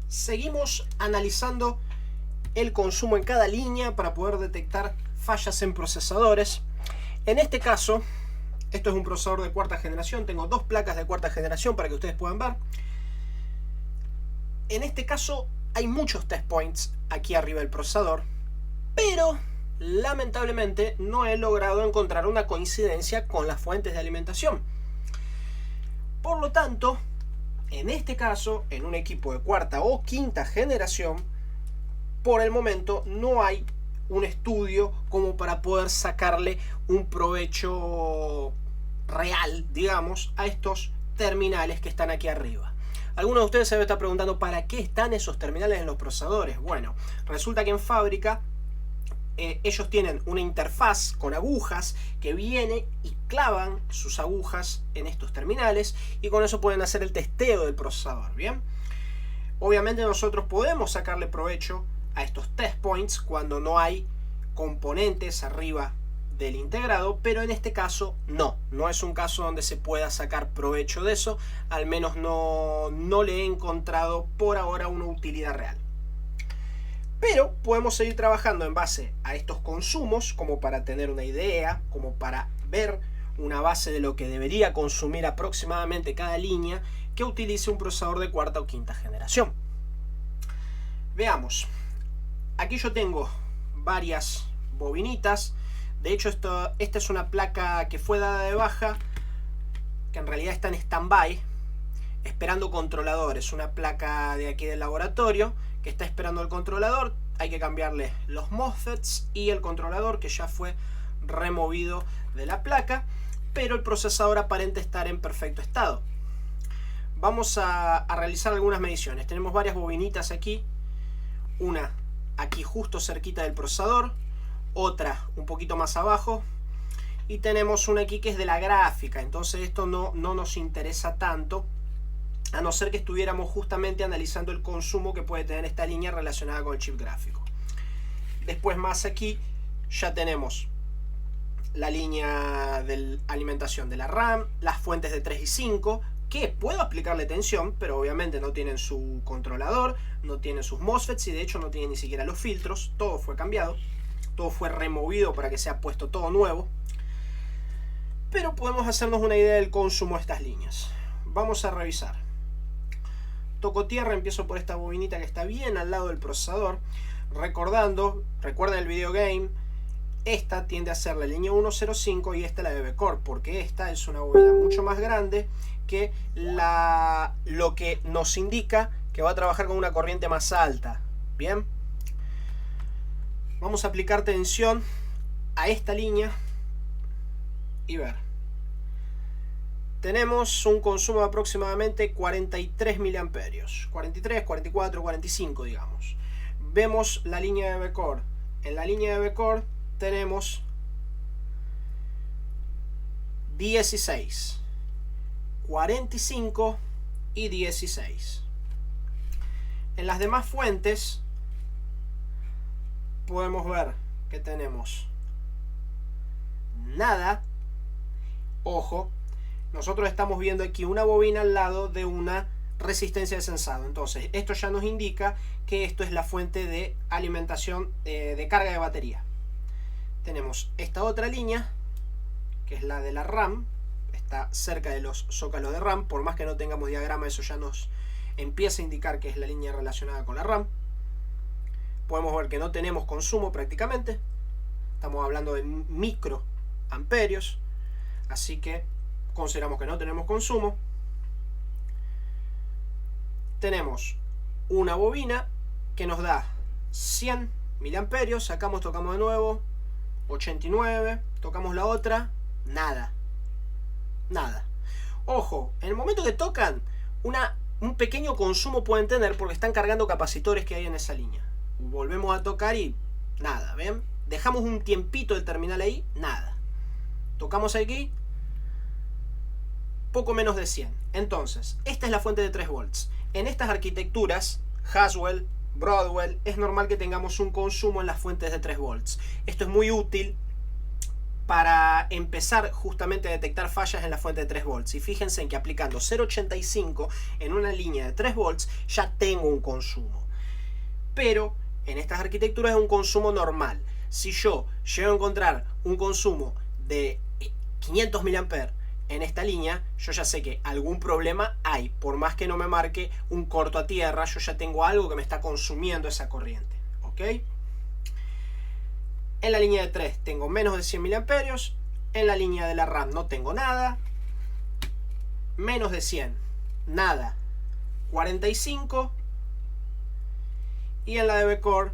Seguimos analizando el consumo en cada línea para poder detectar fallas en procesadores. En este caso, esto es un procesador de cuarta generación. Tengo dos placas de cuarta generación para que ustedes puedan ver. En este caso hay muchos test points aquí arriba del procesador, pero lamentablemente no he logrado encontrar una coincidencia con las fuentes de alimentación. Por lo tanto, en este caso, en un equipo de cuarta o quinta generación, por el momento no hay un estudio como para poder sacarle un provecho real, digamos, a estos terminales que están aquí arriba. Algunos de ustedes se deben estar preguntando ¿para qué están esos terminales en los procesadores? Bueno, resulta que en fábrica ellos tienen una interfaz con agujas que viene y clavan sus agujas en estos terminales y con eso pueden hacer el testeo del procesador. Bien, obviamente nosotros podemos sacarle provecho a estos test points cuando no hay componentes arriba del integrado, pero en este caso no es un caso donde se pueda sacar provecho de eso, al menos no le he encontrado por ahora una utilidad real. Pero podemos seguir trabajando en base a estos consumos como para tener una idea, como para ver una base de lo que debería consumir aproximadamente cada línea que utilice un procesador de cuarta o quinta generación. Veamos. Aquí yo tengo varias bobinitas. De hecho, esta es una placa que fue dada de baja, que en realidad está en stand-by, esperando controlador. Es una placa de aquí del laboratorio que está esperando el controlador. Hay que cambiarle los MOSFETs y el controlador, que ya fue removido de la placa, pero el procesador aparenta estar en perfecto estado. Vamos a realizar algunas mediciones. Tenemos varias bobinitas aquí, una aquí justo cerquita del procesador, otra un poquito más abajo, y tenemos una aquí que es de la gráfica. Entonces esto no nos interesa tanto, a no ser que estuviéramos justamente analizando el consumo que puede tener esta línea relacionada con el chip gráfico. Después más aquí ya tenemos la línea de alimentación de la RAM, las fuentes de 3 y 5, que puedo aplicarle tensión, pero obviamente no tienen su controlador, no tienen sus MOSFETs y de hecho no tienen ni siquiera los filtros. Todo fue cambiado, todo fue removido para que sea puesto todo nuevo. Pero podemos hacernos una idea del consumo de estas líneas. Vamos a revisar. Toco tierra, empiezo por esta bobinita que está bien al lado del procesador. Recuerden el video game, esta tiende a ser la línea 105 y esta la de V-Core, porque esta es una bobina mucho más grande que lo que nos indica que va a trabajar con una corriente más alta. Bien, vamos a aplicar tensión a esta línea y ver. Tenemos un consumo de aproximadamente 43 miliamperios, 43, 44, 45 digamos. Vemos la línea de V-Core. En la línea de V-Core tenemos 16, 45 y 16. En las demás fuentes podemos ver que tenemos nada. Ojo, nosotros estamos viendo aquí una bobina al lado de una resistencia de sensado. Entonces esto ya nos indica que esto es la fuente de alimentación de carga de batería. Tenemos esta otra línea que es la de la RAM, está cerca de los zócalos de RAM. Por más que no tengamos diagrama, eso ya nos empieza a indicar que es la línea relacionada con la RAM. Podemos ver que no tenemos consumo prácticamente, estamos hablando de microamperios, así que consideramos que no tenemos consumo. Tenemos una bobina que nos da 100 miliamperios, sacamos, tocamos de nuevo, 89, tocamos la otra, nada. Ojo, en el momento que tocan, un pequeño consumo pueden tener porque están cargando capacitores que hay en esa línea. Volvemos a tocar y nada, ¿ven? Dejamos un tiempito el terminal ahí, nada. Tocamos aquí, poco menos de 100. Entonces, esta es la fuente de 3 volts. En estas arquitecturas, Haswell, Broadwell, es normal que tengamos un consumo en las fuentes de 3 volts. Esto es muy útil para empezar justamente a detectar fallas en la fuente de 3 volts. Y fíjense en que aplicando 0,85 en una línea de 3 volts ya tengo un consumo. Pero en estas arquitecturas es un consumo normal. Si yo llego a encontrar un consumo de 500 mA en esta línea, yo ya sé que algún problema hay. Por más que no me marque un corto a tierra, yo ya tengo algo que me está consumiendo esa corriente. ¿Ok? En la línea de 3 tengo menos de 100 mA. En la línea de la RAM no tengo nada. Menos de 100, nada. 45. Y en la de V-Core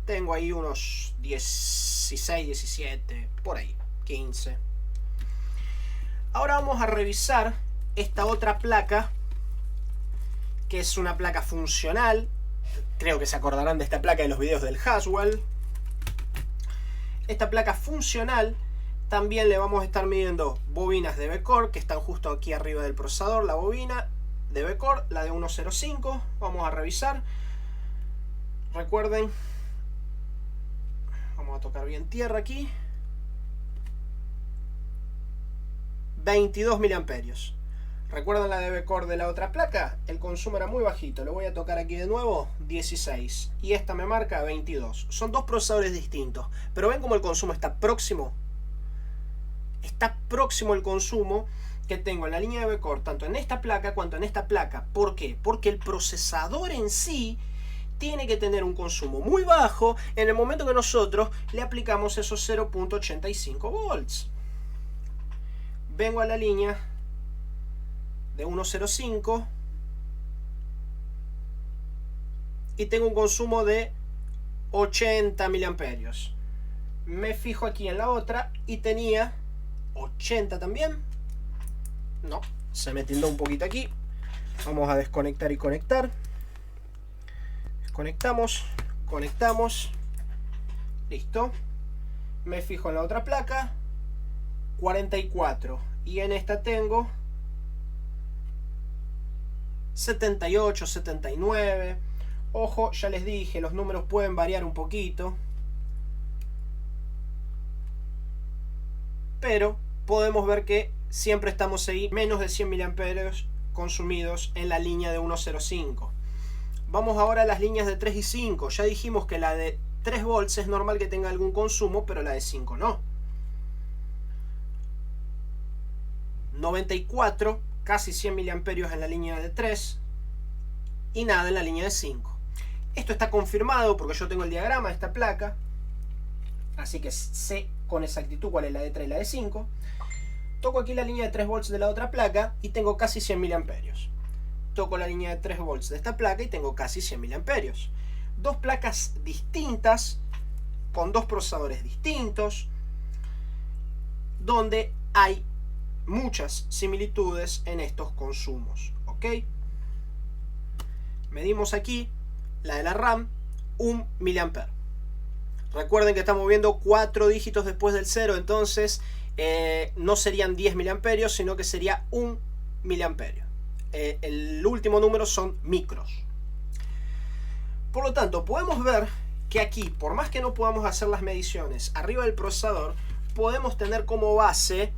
tengo ahí unos 16, 17, por ahí, 15. Ahora vamos a revisar esta otra placa, que es una placa funcional. Creo que se acordarán de esta placa de los videos del Haswell. Esta placa funcional también le vamos a estar midiendo bobinas de V-Core, que están justo aquí arriba del procesador. La bobina de V-Core, la de 1.05. Vamos a revisar. Recuerden, vamos a tocar bien tierra aquí. 22 miliamperios. ¿Recuerdan la de V-Core de la otra placa? El consumo era muy bajito. Lo voy a tocar aquí de nuevo, 16. Y esta me marca 22. Son dos procesadores distintos. Pero ven cómo el consumo está próximo. Está próximo el consumo que tengo en la línea de V-Core, tanto en esta placa cuanto en esta placa. ¿Por qué? Porque el procesador en sí tiene que tener un consumo muy bajo en el momento que nosotros le aplicamos esos 0.85 volts. Vengo a la línea de 1.05 y tengo un consumo de 80 miliamperios. Me fijo aquí en la otra y tenía 80 también. No, se me tildó un poquito aquí. Vamos a desconectar y conectar. Desconectamos, conectamos. Listo. Me fijo en la otra placa. 44. Y en esta tengo 78, 79. Ojo, ya les dije, los números pueden variar un poquito. Pero podemos ver que siempre estamos ahí, menos de 100 miliamperios consumidos en la línea de 1.05. Vamos ahora a las líneas de 3 y 5. Ya dijimos que la de 3 volts es normal que tenga algún consumo, pero la de 5 no. 94, casi 100 miliamperios en la línea de 3 y nada en la línea de 5. Esto está confirmado porque yo tengo el diagrama de esta placa, así que sé con exactitud cuál es la de 3 y la de 5. Toco aquí la línea de 3 volts de la otra placa y tengo casi 100 miliamperios. Toco la línea de 3 volts de esta placa y tengo casi 100 miliamperios. Dos placas distintas, con dos procesadores distintos, donde hay muchas similitudes en estos consumos. ¿Ok? Medimos aquí la de la RAM, 1 miliampere. Recuerden que estamos viendo 4 dígitos después del 0, entonces no serían 10 miliamperios, sino que sería 1 miliamperio. El último número son micros. Por lo tanto, podemos ver que aquí, por más que no podamos hacer las mediciones arriba del procesador, podemos tener como base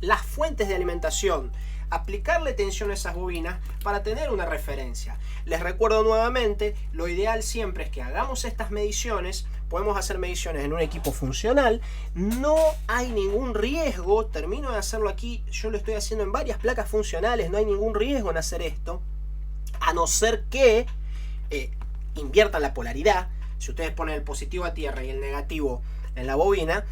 las fuentes de alimentación, aplicarle tensión a esas bobinas para tener una referencia. Les recuerdo nuevamente, lo ideal siempre es que hagamos estas mediciones. Podemos hacer mediciones en un equipo funcional, no hay ningún riesgo. Termino de hacerlo aquí, yo lo estoy haciendo en varias placas funcionales, no hay ningún riesgo en hacer esto, a no ser que inviertan la polaridad. Si ustedes ponen el positivo a tierra y el negativo en la bobina,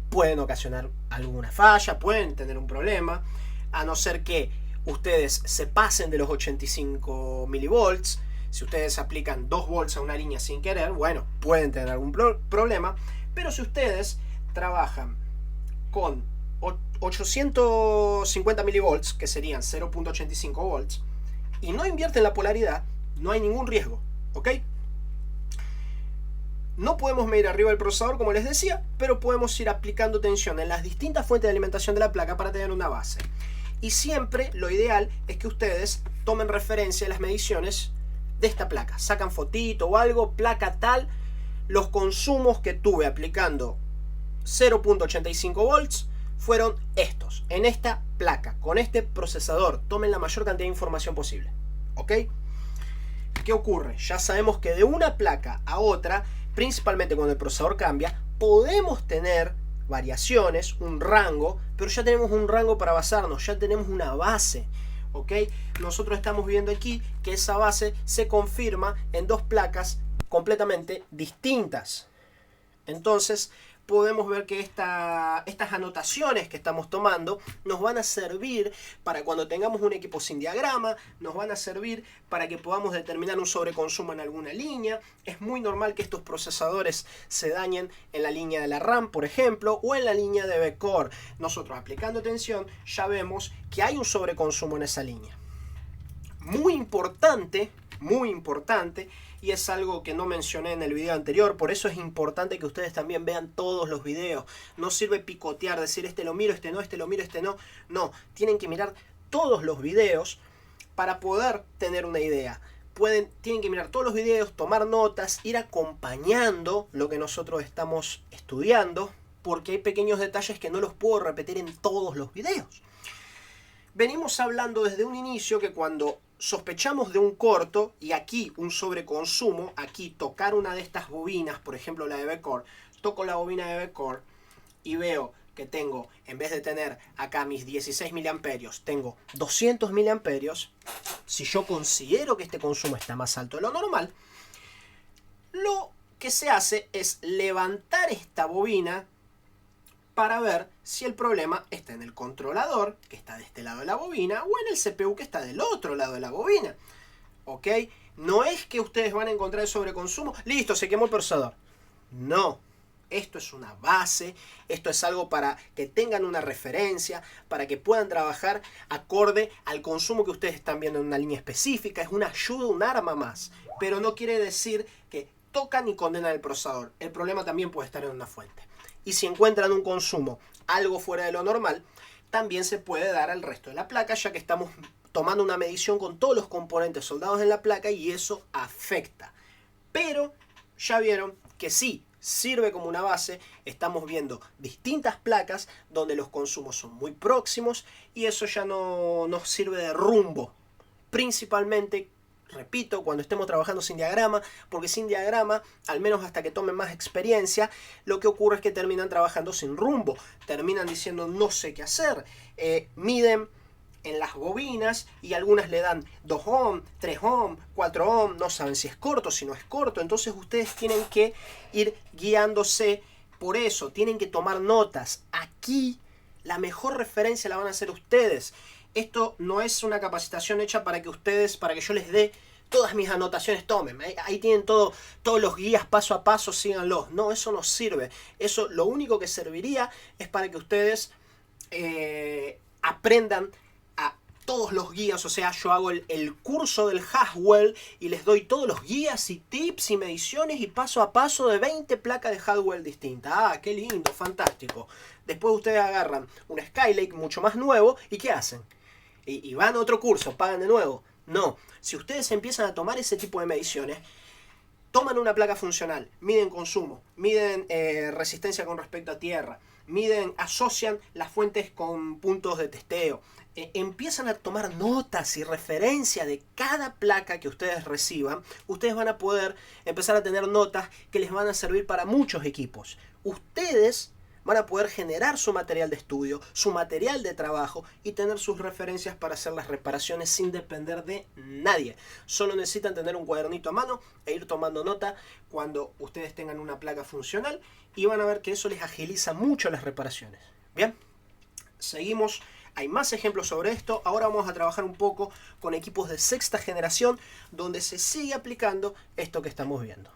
pueden ocasionar alguna falla, pueden tener un problema, a no ser que ustedes se pasen de los 85 milivolts. Si ustedes aplican 2 volts a una línea sin querer, bueno, pueden tener algún problema. Pero si ustedes trabajan con 850 milivolts, que serían 0.85 volts, y no invierten la polaridad, no hay ningún riesgo, ¿ok? No podemos medir arriba del procesador, como les decía, pero podemos ir aplicando tensión en las distintas fuentes de alimentación de la placa para tener una base. Y siempre lo ideal es que ustedes tomen referencia a las mediciones de esta placa. Sacan fotito o algo, placa tal, los consumos que tuve aplicando 0.85 volts fueron estos, en esta placa, con este procesador. Tomen la mayor cantidad de información posible, ¿ok? ¿Qué ocurre? Ya sabemos que de una placa a otra, principalmente cuando el procesador cambia, podemos tener variaciones, un rango, pero ya tenemos un rango para basarnos, ya tenemos una base, ¿ok? Nosotros estamos viendo aquí que esa base se confirma en dos placas completamente distintas. Entonces podemos ver que estas anotaciones que estamos tomando nos van a servir para cuando tengamos un equipo sin diagrama, nos van a servir para que podamos determinar un sobreconsumo en alguna línea. Es muy normal que estos procesadores se dañen en la línea de la RAM, por ejemplo, o en la línea de V-Core. Nosotros, aplicando tensión, ya vemos que hay un sobreconsumo en esa línea. Muy importante, y es algo que no mencioné en el video anterior, por eso es importante que ustedes también vean todos los videos. No sirve picotear, decir este lo miro, este no, este lo miro, este no. No, tienen que mirar todos los videos para poder tener una idea. Tienen que mirar todos los videos, tomar notas, ir acompañando lo que nosotros estamos estudiando, porque hay pequeños detalles que no los puedo repetir en todos los videos. Venimos hablando desde un inicio que cuando sospechamos de un corto y aquí un sobreconsumo, aquí tocar una de estas bobinas, por ejemplo la de V-Core, toco la bobina de V-Core y veo que tengo, en vez de tener acá mis 16 miliamperios, tengo 200 miliamperios. Si yo considero que este consumo está más alto de lo normal, lo que se hace es levantar esta bobina para ver si el problema está en el controlador, que está de este lado de la bobina, o en el CPU, que está del otro lado de la bobina. ¿Ok? No es que ustedes van a encontrar el sobreconsumo. Listo, se quemó el procesador. No. Esto es una base, esto es algo para que tengan una referencia, para que puedan trabajar acorde al consumo que ustedes están viendo en una línea específica. Es una ayuda, un arma más. Pero no quiere decir que tocan y condenan el procesador. El problema también puede estar en una fuente. Y si encuentran un consumo algo fuera de lo normal, también se puede dar al resto de la placa, ya que estamos tomando una medición con todos los componentes soldados en la placa y eso afecta. Pero ya vieron que sí, sirve como una base. Estamos viendo distintas placas donde los consumos son muy próximos y eso ya no nos sirve de rumbo. Principalmente, repito, cuando estemos trabajando sin diagrama, porque sin diagrama, al menos hasta que tomen más experiencia, lo que ocurre es que terminan trabajando sin rumbo, terminan diciendo no sé qué hacer, miden en las bobinas y algunas le dan 2 ohm, 3 ohm, 4 ohm, no saben si es corto, si no es corto, entonces ustedes tienen que ir guiándose por eso, tienen que tomar notas. Aquí la mejor referencia la van a hacer ustedes. Esto no es una capacitación hecha para que ustedes, para que yo les dé todas mis anotaciones, tomen. Ahí tienen todos los guías paso a paso, síganlos. No, eso no sirve. Eso lo único que serviría es para que ustedes aprendan a todos los guías. O sea, yo hago el curso del Haswell y les doy todos los guías y tips y mediciones y paso a paso de 20 placas de Haswell distintas. Ah, qué lindo, fantástico. Después ustedes agarran un Skylake mucho más nuevo y ¿qué hacen? Y van a otro curso, pagan de nuevo. No, si ustedes empiezan a tomar ese tipo de mediciones, toman una placa funcional, miden consumo, miden resistencia con respecto a tierra, asocian las fuentes con puntos de testeo, empiezan a tomar notas y referencia de cada placa que ustedes reciban, ustedes van a poder empezar a tener notas que les van a servir para muchos equipos. Ustedes van a poder generar su material de estudio, su material de trabajo y tener sus referencias para hacer las reparaciones sin depender de nadie. Solo necesitan tener un cuadernito a mano e ir tomando nota cuando ustedes tengan una placa funcional y van a ver que eso les agiliza mucho las reparaciones. Bien, seguimos. Hay más ejemplos sobre esto. Ahora vamos a trabajar un poco con equipos de sexta generación donde se sigue aplicando esto que estamos viendo.